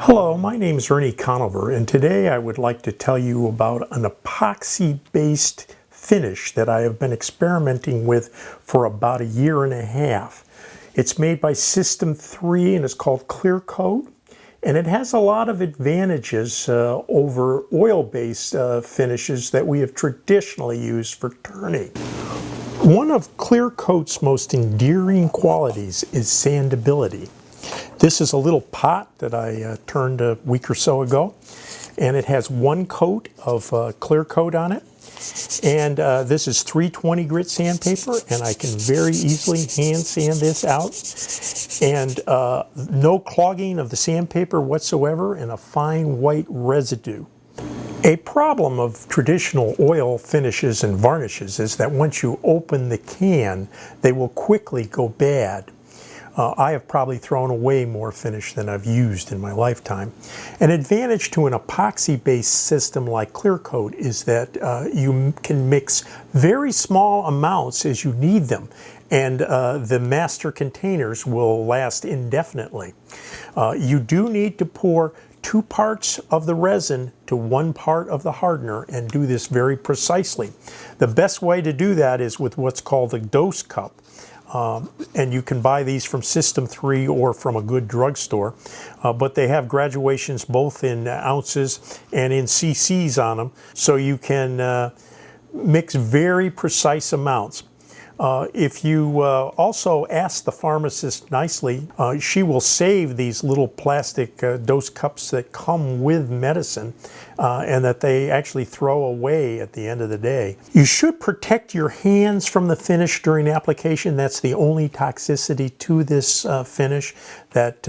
Hello, my name is Ernie Conover, and today I would like to tell you about an epoxy-based finish that I have been experimenting with for about 1.5 years. It's made by System 3 and it's called Clear Coat, and it has a lot of advantages over oil-based finishes that we have traditionally used for turning. One of Clear Coat's most endearing qualities is sandability. This is a little pot that I turned a week or so ago, and it has 1 coat of clear coat on it. And this is 320 grit sandpaper, and I can very easily hand sand this out. And no clogging of the sandpaper whatsoever, and a fine white residue. A problem of traditional oil finishes and varnishes is that once you open the can, they will quickly go bad. I have probably thrown away more finish than I've used in my lifetime. An advantage to an epoxy-based system like Clear Coat is that you can mix very small amounts as you need them, and the master containers will last indefinitely. You do need to pour 2 parts of the resin to 1 part of the hardener and do this very precisely. The best way to do that is with what's called a dose cup. And you can buy these from System 3 or from a good drugstore, but they have graduations both in ounces and in cc's on them, so you can mix very precise amounts. If you also ask the pharmacist nicely, she will save these little plastic dose cups that come with medicine and that they actually throw away at the end of the day. You should protect your hands from the finish during application. That's the only toxicity to this finish, that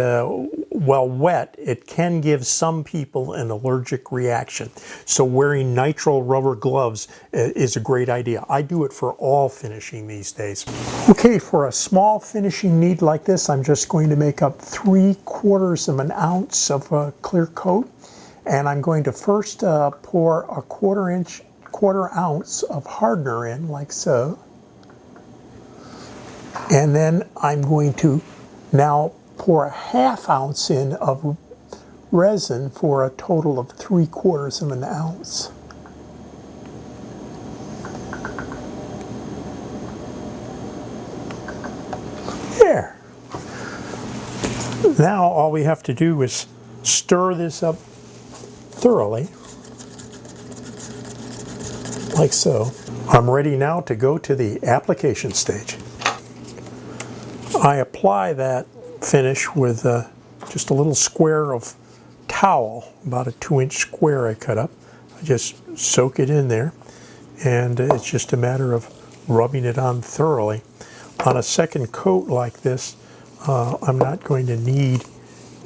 while wet, it can give some people an allergic reaction. So wearing nitrile rubber gloves is a great idea. I do it for all finishing these days. Okay, for a small finishing need like this, I'm just going to make up 3/4 of an ounce of clear coat. And I'm going to first pour a quarter ounce of hardener in, like so. And then I'm going to now pour a 1/2 ounce in of resin for a total of 3/4 of an ounce. There. Now all we have to do is stir this up thoroughly, like so. I'm ready now to go to the application stage. I apply that finish with just a little square of towel, about a 2-inch square I cut up. I just soak it in there, and it's just a matter of rubbing it on thoroughly. On a second coat like this, I'm not going to need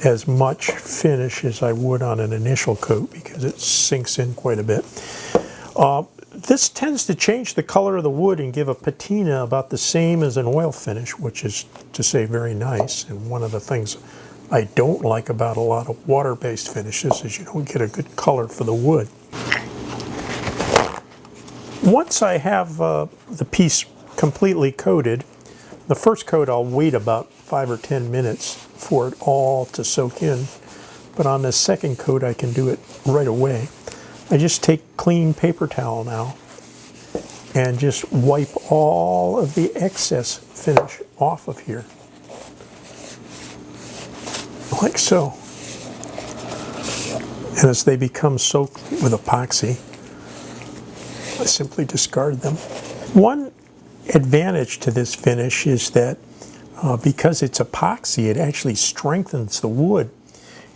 as much finish as I would on an initial coat because it sinks in quite a bit. This tends to change the color of the wood and give a patina about the same as an oil finish, which is to say very nice. And one of the things I don't like about a lot of water-based finishes is you don't get a good color for the wood. Once I have the piece completely coated, the first coat I'll wait about 5 or 10 minutes for it all to soak in, but on the second coat I can do it right away. I just take clean paper towel now and just wipe all of the excess finish off of here, like so. And as they become soaked with epoxy, I simply discard them. One advantage to this finish is that because it's epoxy, it actually strengthens the wood.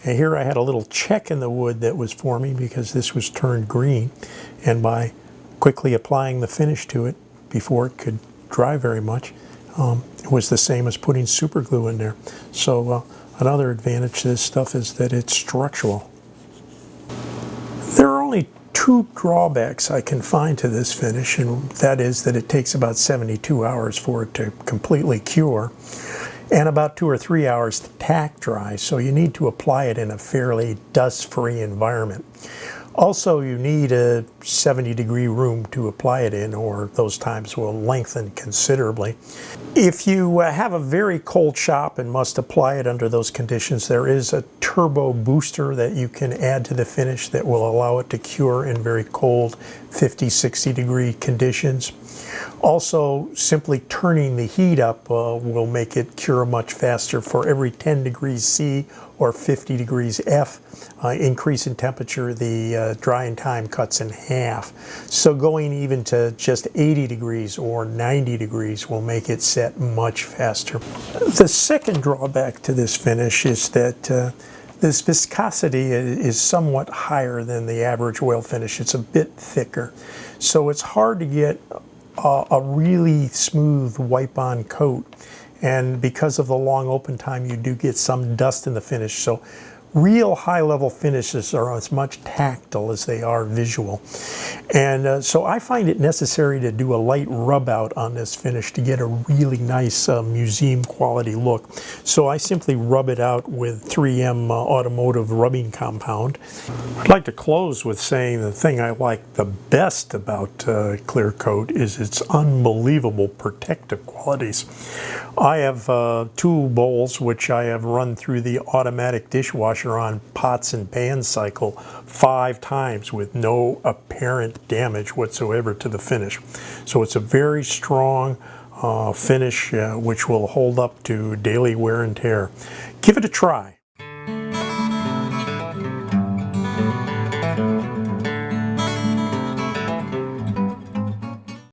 And here I had a little check in the wood that was forming because this was turned green, and by quickly applying the finish to it before it could dry very much, it was the same as putting super glue in there. So another advantage to this stuff is that it's structural. There are only 2 drawbacks I can find to this finish, and that is that it takes about 72 hours for it to completely cure, and about 2 or 3 hours to tack dry, so you need to apply it in a fairly dust-free environment. Also, you need a 70-degree room to apply it in, or those times will lengthen considerably. If you have a very cold shop and must apply it under those conditions, there is a turbo booster that you can add to the finish that will allow it to cure in very cold 50-60 degree conditions. Also, simply turning the heat up will make it cure much faster. For every 10 degrees C or 50 degrees F increase in temperature, the drying time cuts in half. So going even to just 80 degrees or 90 degrees will make it set much faster. The second drawback to this finish is that this viscosity is somewhat higher than the average oil finish. It's a bit thicker. So it's hard to get a really smooth wipe-on coat, and because of the long open time you do get some dust in the finish. So real high-level finishes are as much tactile as they are visual, and so I find it necessary to do a light rub out on this finish to get a really nice museum quality look. So I simply rub it out with 3M automotive rubbing compound. I'd like to close with saying the thing I like the best about clear coat is its unbelievable protective qualities. I have 2 bowls which I have run through the automatic dishwasher on pots and pan cycle 5 times with no apparent damage whatsoever to the finish. So it's a very strong finish which will hold up to daily wear and tear. Give it a try.